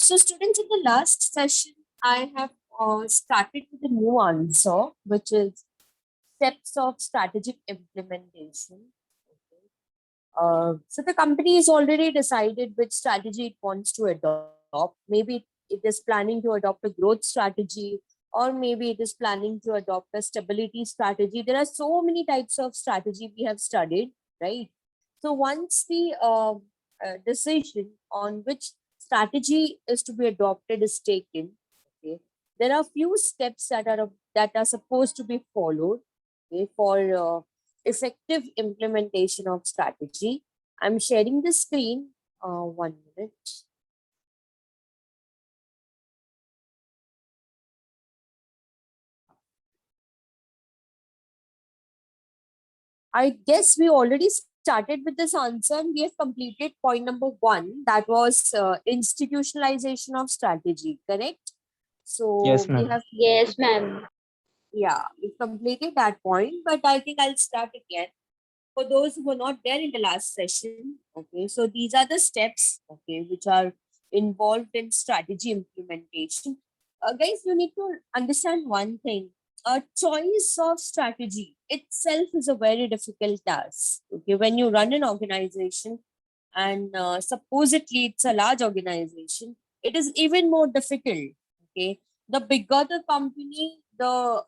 So, students, in the last session, I have started with a new answer, which is steps of strategic implementation. Okay. So, the company has already decided which strategy it wants to adopt. Maybe it is planning to adopt a growth strategy, or maybe it is planning to adopt a stability strategy. There are so many types of strategy we have studied, right? So, once the decision on which strategy is to be adopted is taken, okay, there are few steps that are supposed to be followed, okay, for effective implementation of strategy. I'm sharing the screen. 1 minute. I guess we already started with this answer and we have completed point number 1. That was institutionalization of strategy, correct? Yes, So we ma'am. have, Yes, ma'am. yeah, we completed that point, but I think I'll start again. For those who were not there in the last session, okay, so these are the steps, okay, which are involved in strategy implementation. Guys, you need to understand one thing. A choice of strategy itself is a very difficult task. Okay, when you run an organization, and supposedly it's a large organization, it is even more difficult. Okay, the bigger the company, the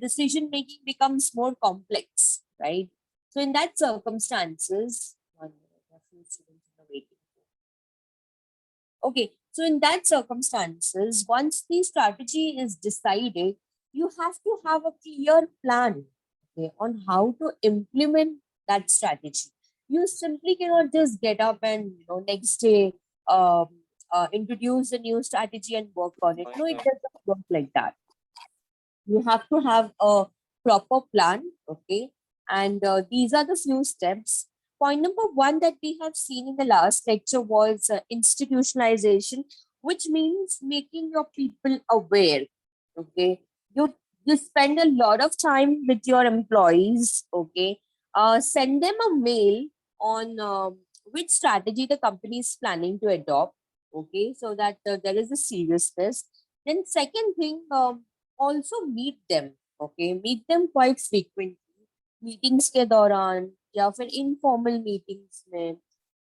decision making becomes more complex, right? So in that circumstances, 1 minute, a few students are waiting. Okay, so in that circumstances, once the strategy is decided, you have to have a clear plan, okay, on how to implement that strategy. You simply cannot just get up and next day um, introduce a new strategy and work on it. No, it doesn't work like that. You have to have a proper plan, okay, and these are the few steps. Point number 1 that we have seen in the last lecture was institutionalization, which means making your people aware, okay. You spend a lot of time with your employees, okay. Send them a mail on which strategy the company is planning to adopt, okay, so that there is a seriousness. Then second thing, also meet them, okay, meet them quite frequently, meetings के दौरान या फिर informal meetings में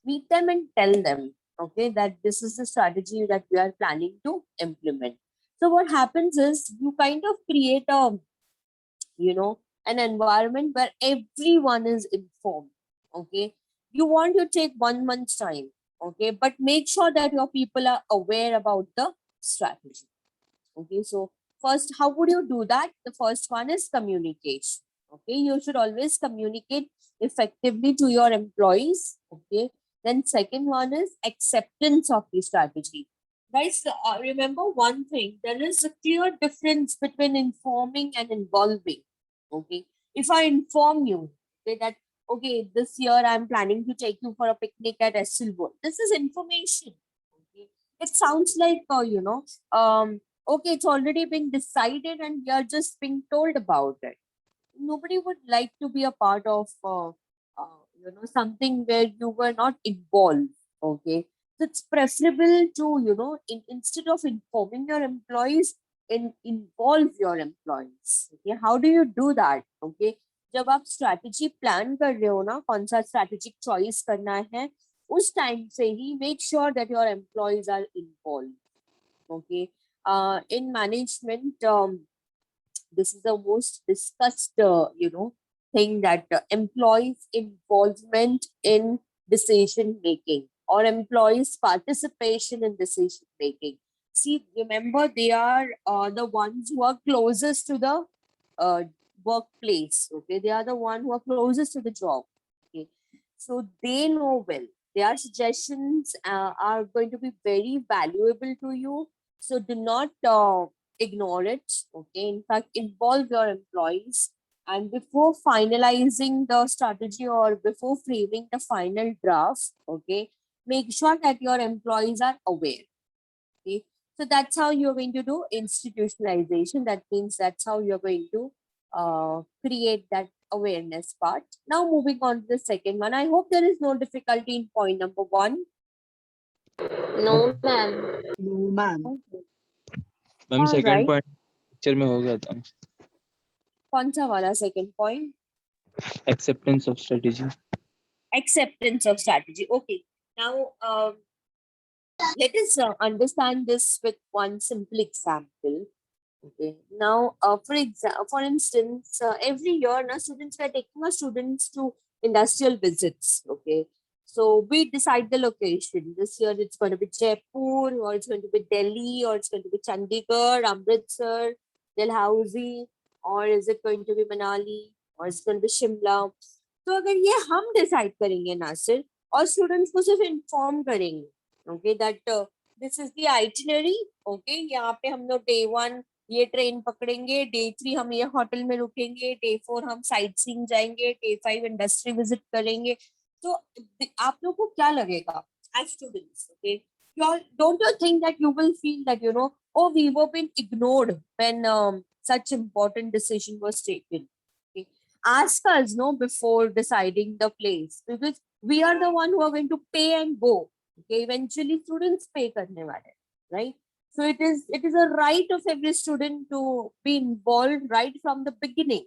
meet them and tell them, okay, that this is the strategy that we are planning to implement. So what happens is you kind of create a, you know, an environment where everyone is informed, okay. You want to take 1 month's time, okay, but make sure that your people are aware about the strategy. Okay, so first, how would you do that? The first one is communication. Okay, you should always communicate effectively to your employees. Okay, then second one is acceptance of the strategy. Guys, remember one thing: there is a clear difference between informing and involving. Okay, if I inform you, okay, that okay, this year I'm planning to take you for a picnic at Essilwood. This is information. Okay, it sounds like okay, it's already been decided and we are just being told about it. Nobody would like to be a part of something where you were not involved, okay. So it's preferable to instead of informing your employees, involve your employees, okay. How do you do that? Okay, जब आप strategy plan कर रहे हो ना, कौन सा strategic choice करना है, उस time से ही make sure that your employees are involved. Okay, in management, this is the most discussed thing, that employees involvement in decision making or employees participation in decision making. See, remember, they are the ones who are closest to the uh, workplace, okay. They are the one who are closest to the job, okay. So they know well, their suggestions are going to be very valuable to you. So do not ignore it, okay. In fact, involve your employees, and before finalizing the strategy or before framing the final draft, okay, make sure that your employees are aware, okay. So that's how you're going to do institutionalization. That means that's how you're going to create that awareness part. Now moving on to the second one. I hope there is no difficulty in point number 1. No, ma'am. No, ma'am. Okay. Ma'am All second right. Point picture में हो गया था कौन सा वाला second point? Acceptance of strategy Acceptance of strategy. Okay. Now, let us understand this with one simple example. Okay. Now, for instance, every year, now students were taking our students to industrial visits. Okay. So we decide the location. This year it's going to be Jaipur, or it's going to be Delhi, or it's going to be Chandigarh, Amritsar, Dalhousie, or is it going to be Manali, or it's going to be Shimla. तो अगर ये हम decide करेंगे नासिर और students को सिर्फ inform करेंगे okay that this is the itinerary okay यहाँ पे हम लोग डे 1 ये ट्रेन पकड़ेंगे, डे 3 हम ये होटल में रुकेंगे, डे 4 हम साइट सीइंग जाएंगे, डे 5 इंडस्ट्री विजिट करेंगे. तो आप लोग को क्या लगेगा as students? Okay, don't you think that you will feel that oh, we were being ignored when such important decision was taken? Okay. Ask us before deciding the place, because we are the one who are going to pay and go. Okay, eventually students pay करने वाले, right? So it is a right of every student to be involved right from the beginning.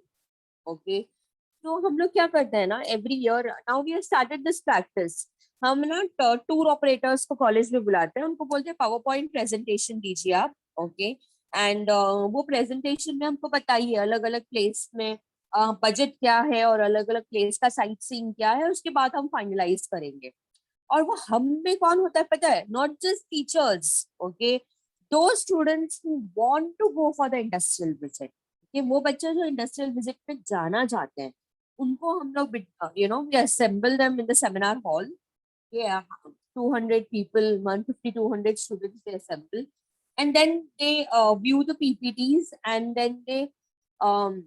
Okay. तो हम लोग क्या करते हैं ना, every year now we have started this practice. हम ना टूर ऑपरेटर्स को कॉलेज में बुलाते हैं, उनको बोलते हैं पावर पॉइंट प्रेजेंटेशन दीजिए आप. ओके. एंड वो प्रेजेंटेशन में हमको बताइए अलग अलग प्लेस में बजट क्या है और अलग अलग प्लेस का साइट सीइंग क्या है, उसके बाद हम फाइनलाइज करेंगे. और वो हम में कौन होता है पता है? Not just teachers. ओके, दो students who want to go for the industrial visit. कि वो बच्चे जो इंडस्ट्रियल विजिट पे जाना चाहते हैं, उनको हम लोग we assemble them in the seminar hall. Yeah, 200 people, 150, 200 students they assemble, and then they view the PPTs, and then they um,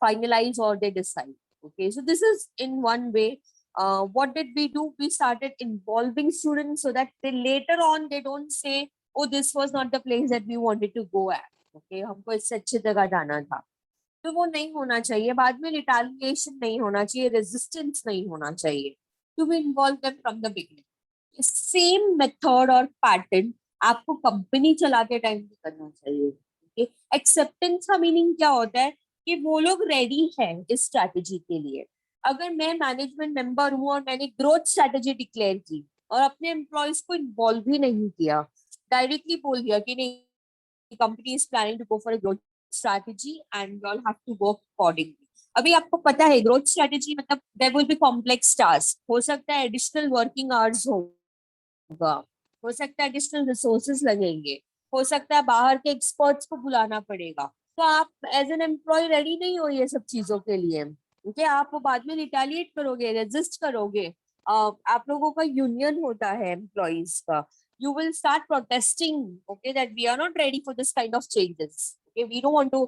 finalize or they decide. Okay, so this is in one way. What did we do? We started involving students so that they later on they don't say, oh, this was not the place that we wanted to go at. Okay, हमको इससे अच्छी जगह जाना था. तो वो नहीं होना चाहिए. बाद में रिटालिएशन नहीं होना चाहिए, रेजिस्टेंस नहीं होना चाहिए. To be involve them from the beginning. Same method और पैटर्न आपको कंपनी चलाते टाइम भी करना चाहिए. ओके, एक्सेप्टेंस का मीनिंग क्या होता है? कि वो लोग रेडी है इस स्ट्रैटेजी के लिए. अगर मैं मैनेजमेंट मेंबर हूँ और मैंने ग्रोथ स्ट्रैटेजी डिक्लेयर की और अपने एम्प्लॉयज को इन्वॉल्व भी नहीं किया, डायरेक्टली बोल दिया कि नहीं, company is planning to go for a growth strategy and you all have to work accordingly. अभी आपको पता है ग्रोथ स्ट्रेटेजी मतलब there will be complex tasks. हो सकता है एडिशनल वर्किंग आवर्स होगा, हो सकता है एडिशनल रिसोर्सेज लगेंगे, हो सकता है बाहर के एक्सपर्ट्स को बुलाना पड़ेगा. तो आप एज एन एम्प्लॉय रेडी नहीं हो ये सब चीजों के लिए. ठीक, आप वो बाद में रिटेलिएट करोगे, रेजिस्ट करोगे. आप लोगों का यूनियन होता है एम्प्लॉइज का. You will start protesting, okay, that we are not ready for this kind of changes. Okay, we don't want to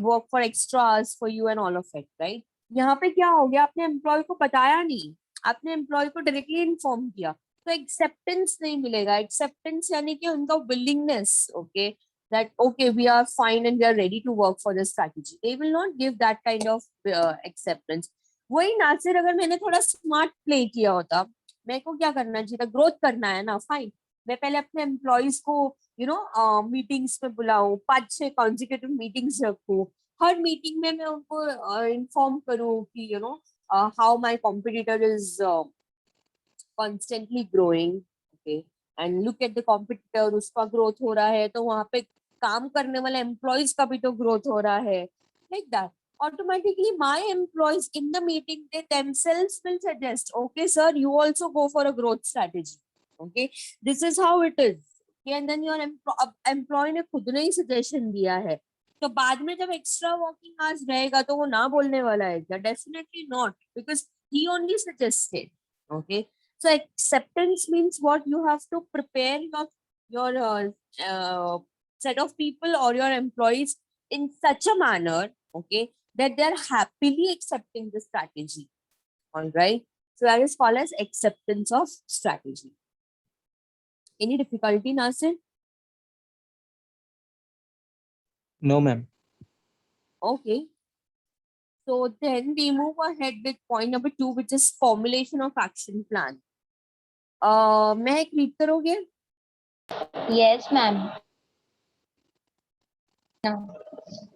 work for extras for you and all of it, right? यहाँ पे क्या हो गया, आपने employ को बताया नहीं, आपने एम्प्लॉय को डायरेक्टली इन्फॉर्म किया, तो एक्सेप्टेंस नहीं मिलेगा. एक्सेप्टेंस यानी कि उनका willingness, okay, that okay, we are fine and we are ready to work for this strategy. They will not give that kind of acceptance. वही नासिर, अगर मैंने थोड़ा स्मार्ट प्ले किया होता, मेरे को क्या करना चाहिए था? ग्रोथ करना है ना, फाइन. मैं पहले अपने एम्प्लॉयज को मीटिंग्स में बुलाऊं, 5-6 कॉन्जिक्यूटिव मीटिंग्स रखूं. हर मीटिंग में मैं उनको इन्फॉर्म करूं कि how my competitor is constantly growing. Okay, and look at the competitor, उसका ग्रोथ हो रहा है तो वहां पे काम करने वाले एम्प्लॉयज का भी तो ग्रोथ हो रहा है. Like that, automatically my employees in the meeting, they themselves will suggest, okay sir, you also go for a growth strategy. Okay, this is how it is. Okay, and then your employee ने खुद ने ही suggestion दिया है, तो बाद में जब extra working hours रहेगा तो वो ना बोलने वाला है क्या? Definitely not, because he only suggested. Okay, so acceptance means what? You have to prepare your set of people or your employees in such a manner, okay, that they are happily accepting the strategy. All right. So that is called as acceptance of strategy. Any difficulty, Nasir? No ma'am. Okay. So then we move ahead with point number 2, which is formulation of action plan. Mahak read करोगे? Yes, ma'am. Now,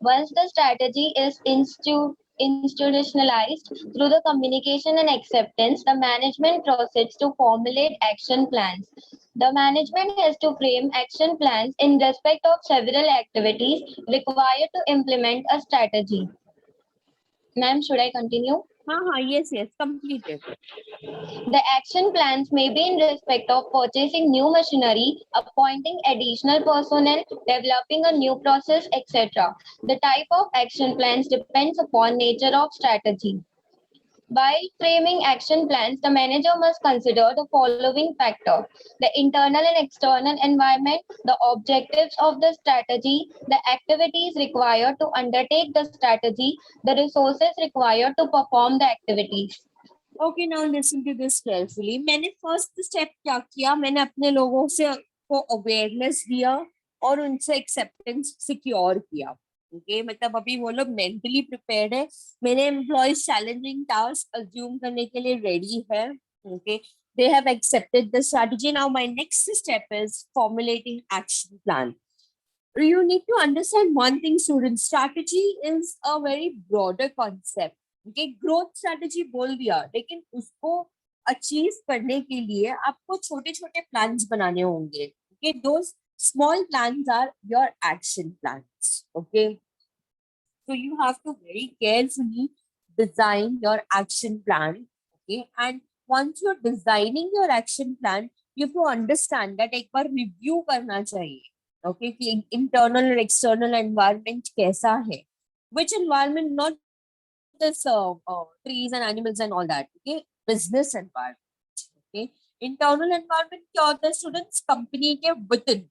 once the strategy is institutionalized through the communication and acceptance, the management proceeds to formulate action plans. The management has to frame action plans in respect of several activities required to implement a strategy. Ma'am, should I continue? हाँ, yes, completed. The action plans may be in respect of purchasing new machinery, appointing additional personnel, developing a new process, etc. The type of action plans depends upon nature of strategy. While framing action plans, the manager must consider the following factors: the internal and external environment, the objectives of the strategy, the activities required to undertake the strategy, the resources required to perform the activities. Okay, now listen to this carefully. मैंने first step क्या किया, मैंने अपने लोगों से को awareness दिया और उनसे एक्सेप्टेंस सिक्योर किया. ओके मतलब अभी वो लोग मेंटली प्रिपेयर्ड है, मेरे एम्प्लॉयज चैलेंजिंग टास्क अज्यूम करने के लिए रेडी है. Okay they have accepted the strategy. Now my next step is formulating action plan. You need to understand one thing, students. Strategy is a very broader concept. Okay, growth strategy बोल दिया, लेकिन उसको achieve करने के लिए आपको छोटे छोटे प्लान्स बनाने होंगे. Okay those small plans are your action plans. Okay so you have to very carefully design your action plan. Okay and once you're designing your action plan, you have to understand that एक बार review करना चाहिए. Okay कि internal और external environment कैसा है, which environment, not this trees and animals and all that. Okay business environment. Okay internal environment क्या होता है students, company के within.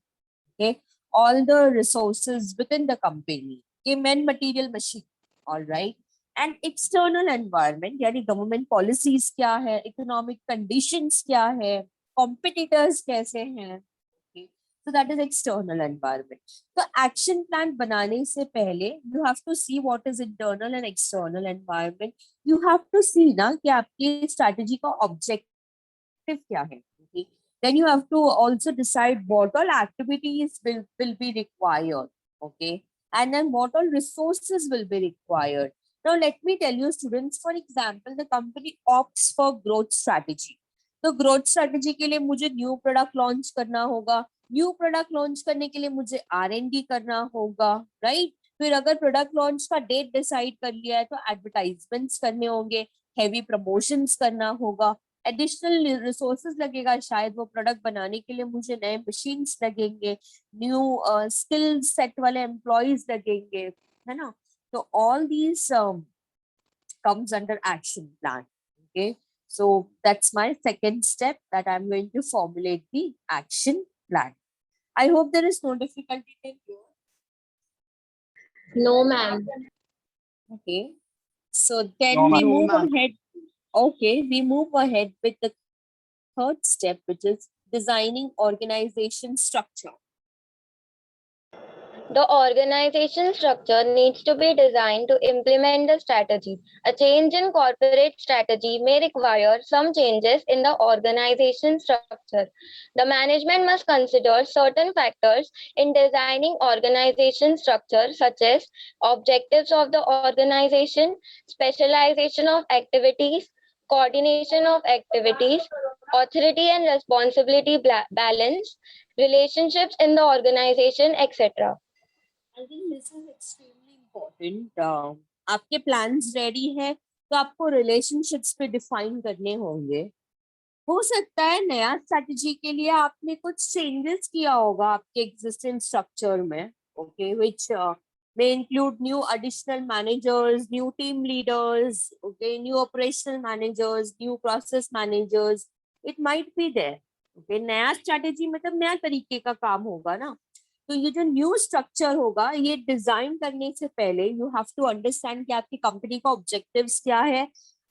Okay all the resources within the company. Okay men, material, machine. All right and external environment यानी government policies क्या है, economic conditions क्या है, competitors कैसे हैं. Okay so that is external environment. तो action plan बनाने से पहले you have to see what is internal and external environment. You have to see ना कि आपकी strategy का objective क्या है. Okay then you have to also decide what all activities will be required. Okay and then what all resources will be required. Now let me tell you students, for example the company opts for growth strategy. तो growth strategy के लिए मुझे new product launch करना होगा, new product launch करने के लिए मुझे R&D करना होगा. राइट फिर अगर प्रोडक्ट लॉन्च का डेट डिसाइड कर लिया है तो एडवर्टाइजमेंट्स करने होंगे, हेवी प्रमोशंस करना होगा, एडिशनल रिसोर्सेज लगेगा, शायद वो प्रोडक्ट बनाने के लिए मुझे नए मशीन्स लगेंगे, न्यू स्किल सेट वाले एम्प्लॉयज लगेंगे, है ना. तो all these comes under action plan. Okay so that's my second step, that I'm going to formulate the action plan. I hope there is no difficulty in here. No, ma'am. Okay so then No, we ma'am. move ahead. Okay we move ahead with the third step, which is designing organization structure. The organization structure needs to be designed to implement the strategy. A change in corporate strategy may require some changes in the organization structure. The management must consider certain factors in designing organization structure, such as objectives of the organization, specialization of activities, coordination of activities, authority and responsibility balance, relationships in the organization, etc. I think this is extremely important. आपके plans ready है तो आपको relationships पे define करने होंगे. हो सकता है नया strategy के लिए आपने कुछ changes किया होगा आपके existing structure में. Okay which may include new additional managers, new team leaders, okay new operational managers, new process managers. It might be there. Okay नया strategy मतलब नया तरीके का काम होगा ना. तो ये जो न्यू स्ट्रक्चर होगा ये डिजाइन करने से पहले यू हैव टू अंडरस्टैंड कि आपकी कंपनी का ऑब्जेक्टिव्स क्या है,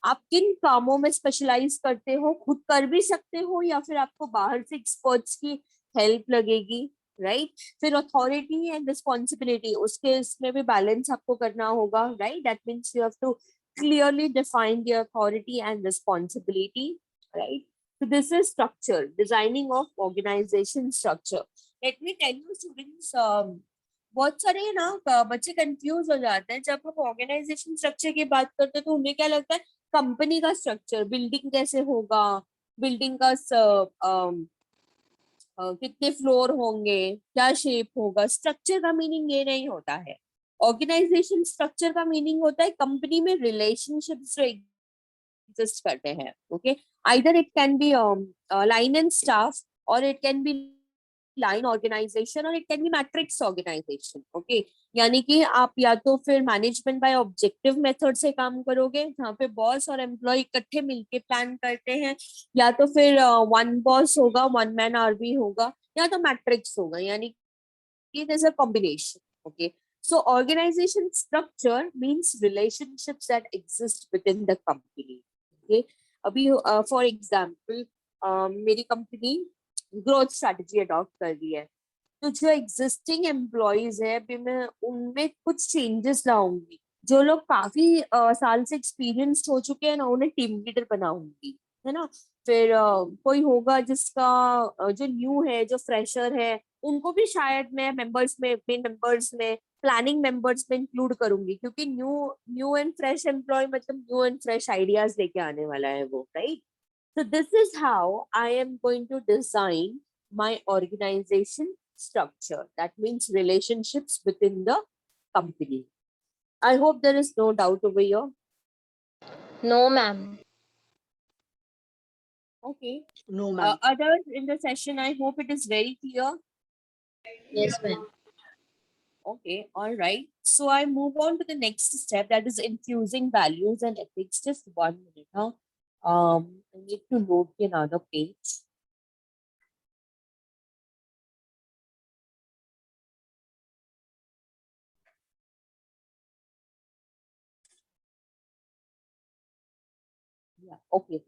आप किन कामों में स्पेशलाइज करते हो, खुद कर भी सकते हो या फिर आपको बाहर से एक्सपर्ट्स की हेल्प लगेगी. राइट फिर अथॉरिटी एंड रिस्पॉन्सिबिलिटी, उसके इसमें भी बैलेंस आपको करना होगा. Right that means you have to clearly define the authority and responsibility. Right So this is structure, designing of organization structure. Let me tell you students, बहुत सारे ना बच्चे कंफ्यूज हो जाते हैं जब हम ऑर्गेनाइजेशन स्ट्रक्चर की बात करते हैं तो उन्हें क्या लगता है कंपनी का स्ट्रक्चर, बिल्डिंग कैसे होगा, बिल्डिंग का कितने फ्लोर होंगे, क्या शेप होगा। स्ट्रक्चर का मीनिंग ये नहीं होता है। ऑर्गेनाइजेशन स्ट्रक्चर का मीनिंग होता है कंपनी में रिलेशनशिप्स जो एग्जिस्ट करते हैं। Okay, either it can be line and staff, और it can be line organization, और it can be matrix organization. Okay, यानी कि आप या तो फिर मैनेजमेंट बाय ऑब्जेक्टिव मेथड से काम करोगे जहाँ पे बॉस और एम्प्लॉय इकट्ठे मिलके प्लान करते हैं, या तो फिर वन बॉस होगा, वन मैन आर्मी होगा, या तो मैट्रिक्स होगा, यानी कि there's a combination. Okay, so organization structure means relationships that exist within the company. Okay, अभी for example मेरी कंपनी ग्रोथ स्ट्रेटजी अडॉप्ट कर रही है, तो जो एग्जिस्टिंग एम्प्लॉयज है अभी मैं उनमें कुछ चेंजेस लाऊंगी। जो लोग काफी साल से एक्सपीरियंस्ड हो चुके हैं ना, उन्हें टीम लीडर बनाऊंगी, है ना। फिर कोई होगा जिसका जो न्यू है, जो फ्रेशर है, उनको भी शायद मैं मेंबर्स में, मेन मेंबर्स में, प्लानिंग मेंबर्स में इंक्लूड करूंगी, क्योंकि new new and fresh employ मतलब न्यू एंड फ्रेश आइडियाज लेके आने वाला है वो, right. So this is how I am going to design my organization structure. That means relationships within the company. I hope there is no doubt over here. No, ma'am. Okay. No, ma'am. Others in the session, I hope it is very clear. Yes, ma'am. Okay, all right. So I move on to the next step, that is infusing values and ethics. Just 1 minute, huh? I need to load another page. Yeah, okay.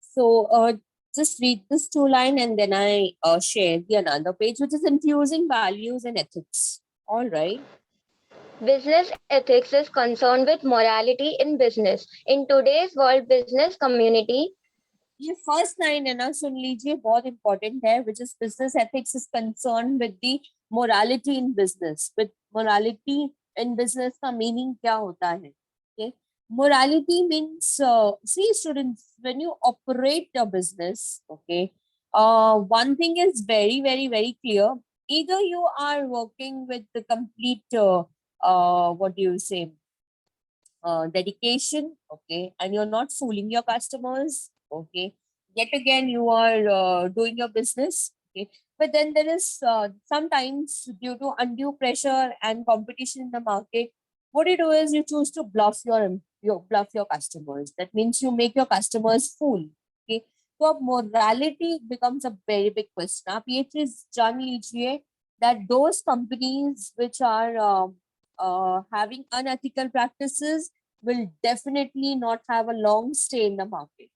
So just read this two line and then I share the another page, which is infusing values and ethics. All right. Business ethics is concerned with morality in business. In today's world business community, ये first line है ना, सुन लीजिए, बहुत important है, which is business ethics is concerned with the morality in business. With morality in business का meaning क्या होता है? Okay, morality means see students, when you operate a business, okay, one thing is very clear. Either you are working with the complete what do you say, dedication, okay, and you're not fooling your customers, okay. Yet again, you are doing your business, okay. But then there is sometimes due to undue pressure and competition in the market, what you do is you choose to bluff your customers. That means you make your customers fool, okay. So अब morality becomes a very big question. आप ये चीज जान लीजिए that those companies which are having unethical practices will definitely not have a long stay in the market.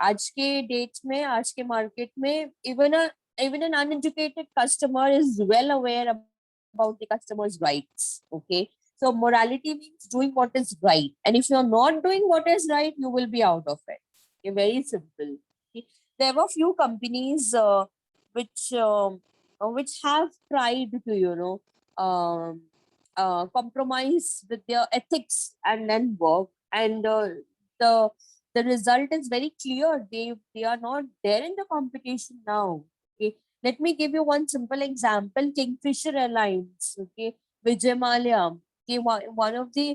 आज के date में, आज के मार्केट में, even an uneducated customer is well aware about the customer's rights. Okay, so morality means doing what is right, and if you're not doing what is right, you will be out of it. Okay, very simple. Okay. There were few companies which have tried to compromise with their ethics and then work, and the the result is very clear. They are not there in the competition now. Okay, let me give you one simple example. Kingfisher Airlines, okay, Vijay Mallya, okay, one of the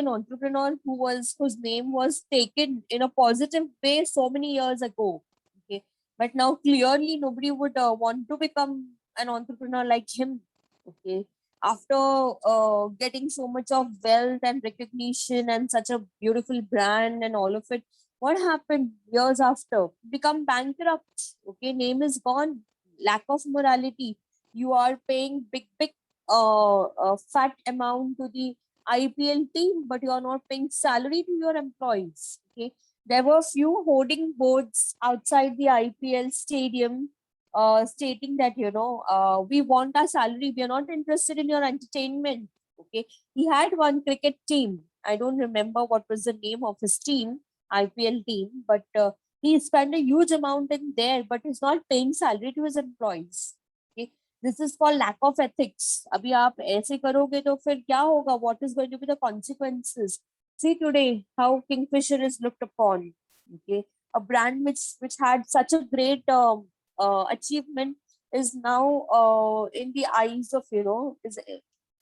an entrepreneur whose name was taken in a positive way so many years ago. Okay, but now clearly nobody would want to become an entrepreneur like him. Okay, after getting so much of wealth and recognition and such a beautiful brand and all of it, what happened years after? Become bankrupt. Okay, name is gone. Lack of morality. You are paying big fat amount to the IPL team, but you are not paying salary to your employees. Okay, there were few hoarding boards outside the IPL stadium stating that we want our salary, we are not interested in your entertainment. Okay, he had one cricket team. I don't remember what was the name of his team. IPL team, but he spent a huge amount in there, but he's not paying salary to his employees. Okay, this is called lack of ethics. अभी आप ऐसे करोगे तो फिर क्या होगा? What is going to be the consequences? See today how Kingfisher is looked upon. Okay, a brand which had such a great achievement is now in the eyes of, is,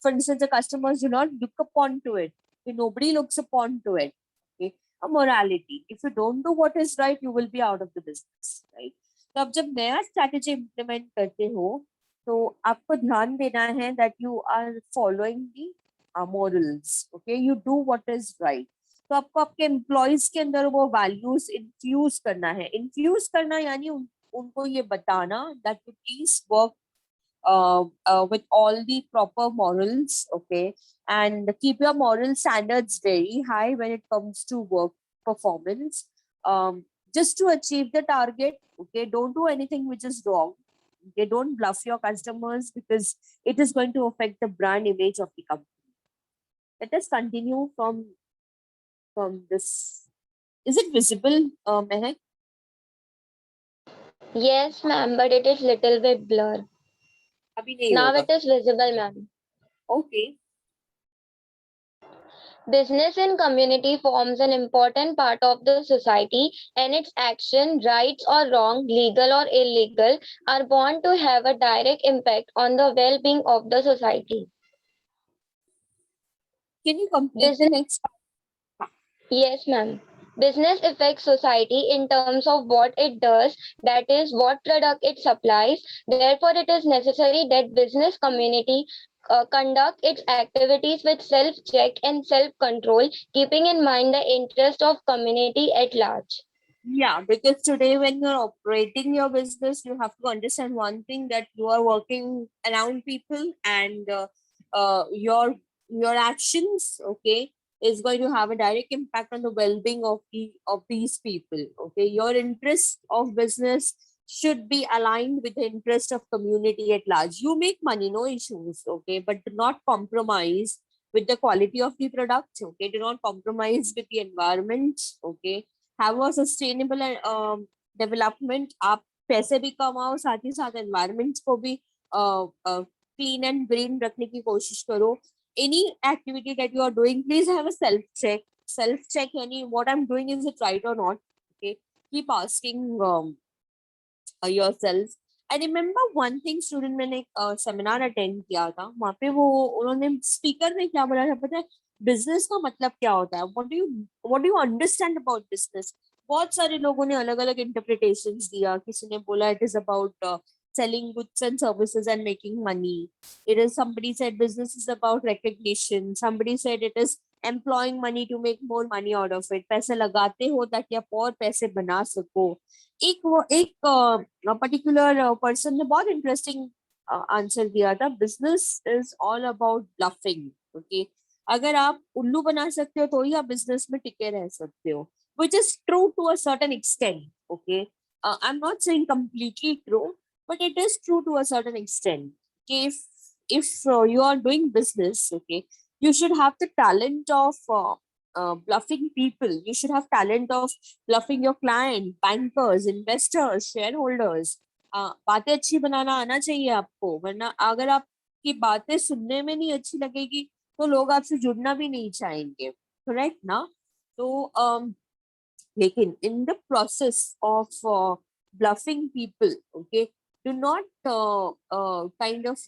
for instance, the customers do not look upon to it. Nobody looks upon to it. Okay, a morality. If you don't do what is right, you will be out of the business, right? तो अब जब नया strategy implement करते हो तो आपको ध्यान देना है that you are following the morals. Okay, you do what is right. तो आपको आपके एम्प्लॉयज के अंदर वो वैल्यूज इन्फ्यूज करना है. इन्फ्यूज करना यानी उनको ये बताना that you please work with all the proper morals, okay, and keep your moral standards very high when it comes to work performance, just to achieve the target. Okay, don't do anything which is wrong. Okay, don't bluff your customers because it is going to affect the brand image of the company. Let us continue from this. Is it visible, Mehak? Yes, ma'am, but it is little bit blur. अभी नहीं Now होगा. it is visible, ma'am. Okay. Business in community forms an important part of the society, and its action, rights or wrong, legal or illegal, are bound to have a direct impact on the well-being of the society. Can you complete the next part? Yes, ma'am. Business affects society in terms of what it does, that is, what product it supplies. Therefore, it is necessary that business community conduct its activities with self-check and self-control, keeping in mind the interest of community at large. Yeah, because today when you're operating your business, you have to understand one thing, that you are working around people, and your actions, okay, is going to have a direct impact on the well-being of these people. Okay, your interest of business should be aligned with the interest of community at large. You make money, no issues, okay, but do not compromise with the quality of the product. Okay, do not compromise with the environment. Okay, have a sustainable development. आप पैसे भी कमाओ, साथ ही साथ environment को भी clean and green रखने की कोशिश करो. Any activity that you are doing, please have a self check. Self check यानी what I'm doing, is it right or not? Okay, keep asking yourself. I remember one thing, student, मैंने एक seminar attend किया था. वहाँ पे वो उन्होंने speaker में क्या बोला था पता है? बिजनेस का मतलब क्या होता है? what do you understand about business? बहुत सारे लोगों ने अलग अलग इंटरप्रिटेशंस दिया. किसी ने बोला it is about selling goods and services and making money. It is, somebody said business is about recognition. Somebody said it is employing money to make more money out of it. पैसे लगाते हो ताकि आप और पैसे बना सको. एक पर्टिकुलर पर्सन ने बहुत इंटरेस्टिंग आंसर दिया था. Business is all about bluffing. Okay, अगर आप उल्लू बना सकते हो तो ही आप बिजनेस में टिके रह सकते हो, which is true to a certain extent. Okay, I'm not saying completely true, but it is true to a certain extent. Okay, if you are doing business, okay, you should have the talent of bluffing people. You should have talent of bluffing your client, bankers, investors, shareholders. बातें अच्छी बनाना आना चाहिए आपको, वरना अगर आपकी बातें सुनने में नहीं अच्छी लगेगी तो लोग आपसे जुड़ना भी नहीं चाहेंगे. करेक्ट ना? तो लेकिन in the process of bluffing people, okay, do not kind of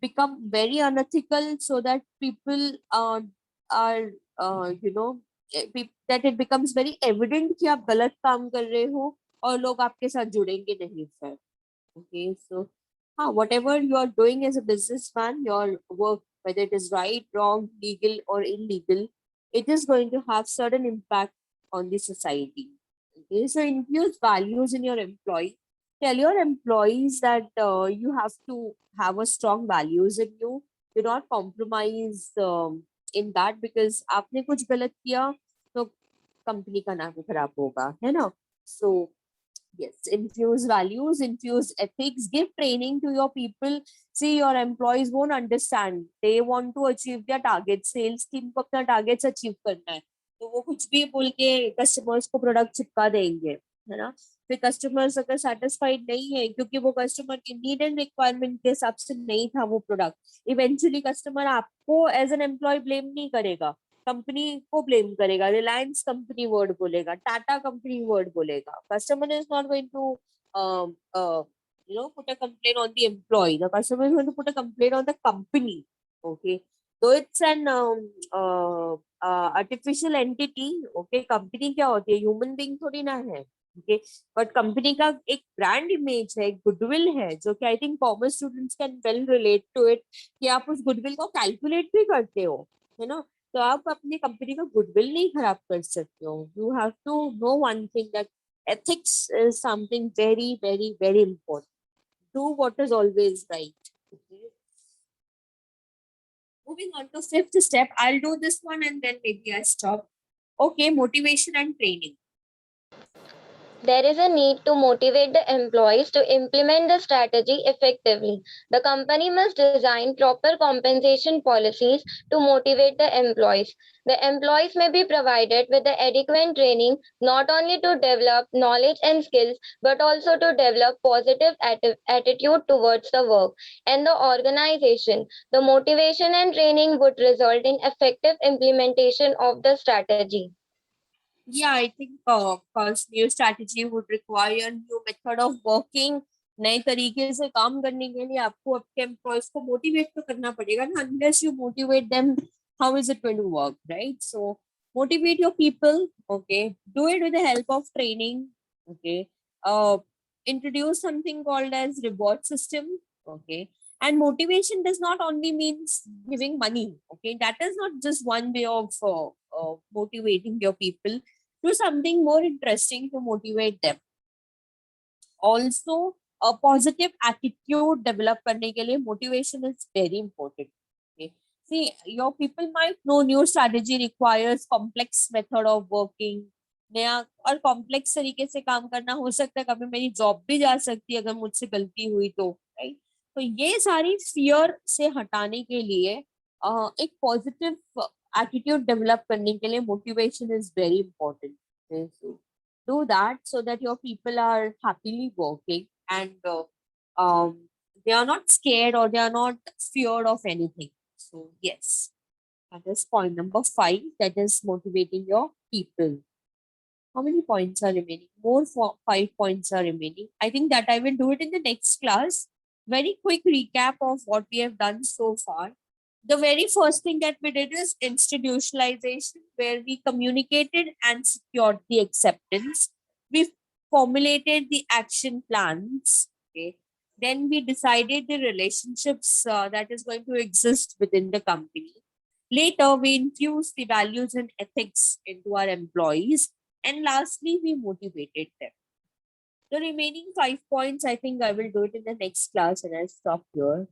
become very unethical, so that people are that it becomes very evident कि आप गलत काम कर रहे हो और लोग आपके साथ जुड़ेंगे नहीं फिर. Okay, so whatever you are doing as a businessman, your work, whether it is right, wrong, legal or illegal, it is going to have certain impact on the society. Okay, so infuse values in your employee. Tell your employees that you have to have a strong values in you. Do not compromise in that, because आपने कुछ गलत किया तो company का नाम खराब होगा, है ना? So yes, infuse values, infuse ethics, give training to your people. See, your employees won't understand. They want to achieve their targets. Sales team को अपना targets achieve करना है. तो वो कुछ भी बोल के कस्टमर्स को प्रोडक्ट चिपका देंगे, है ना। फिर कस्टमर्स अगर सेटिस्फाइड नहीं है क्योंकि वो कस्टमर की नीड एंड रिक्वायरमेंट के हिसाब से नहीं था वो प्रोडक्ट, इवेंचुअली कस्टमर आपको एज एन एम्प्लॉय ब्लेम नहीं करेगा, कंपनी को ब्लेम करेगा, रिलायंस कंपनी वर्ड बोलेगा, टाटा कंपनी वर्ड बोलेगा। Customer is not going to put a complaint on the employee. The customer is going to put a complaint on the company. Okay. So it's an artificial entity. Okay. Company क्या होती है? Human being थोड़ी ना है. Okay. But company का एक brand image है, goodwill है, जो कि I think commerce students can well relate to it. कि आप उस goodwill को calculate भी करते हो, है ना? तो आप अपनी कंपनी का गुडविल नहीं खराब कर सकते हो. You have to know one thing, that ethics is something very, very, very important. Do what is always right. Okay. Moving on to fifth step, I'll do this one and then maybe I stop. Okay, motivation and training. There is a need to motivate the employees to implement the strategy effectively. The company must design proper compensation policies to motivate the employees. The employees may be provided with the adequate training not only to develop knowledge and skills but also to develop positive attitude towards the work and the organization. The motivation and training would result in effective implementation of the strategy. Yeah, I think cause new strategy would require new method of working. नए तरीके से काम करने के लिए आपको आपके employees को मोटिवेट तो करना पड़ेगा ना. Unless you motivate them, how is it going to work, right? So motivate your people. Okay, do it with the help of training. Okay, introduce something called as reward system. Okay, and motivation does not only means giving money. Okay, that is not just one way of motivating your people. Do something more interesting to motivate them. Also, a positive attitude develop करने के लिए motivation is very important. Okay. See, your people might know new strategy requires complex method of working. नया और complex तरीके से काम करना हो सकता है, कभी मेरी जॉब भी जा सकती है अगर मुझसे गलती हुई तो, राइट. तो ये सारी फियर से हटाने के लिए एक पॉजिटिव एटीट्यूड डेवलप करने के लिए motivation is very important. Do that so that your people are happily working and they are not scared or they are not feared of anything. So yes, that is point number 5, that is motivating your people. How many points are remaining? More 5 points are remaining. I think that I will do it in the next class. Very quick recap of what we have done so far. The very first thing that we did is institutionalization, where we communicated and secured the acceptance. We formulated the action plans. Okay. Then we decided the relationships that is going to exist within the company. Later, we infused the values and ethics into our employees. And lastly, we motivated them. The remaining 5 points, I think I will do it in the next class and I'll stop here.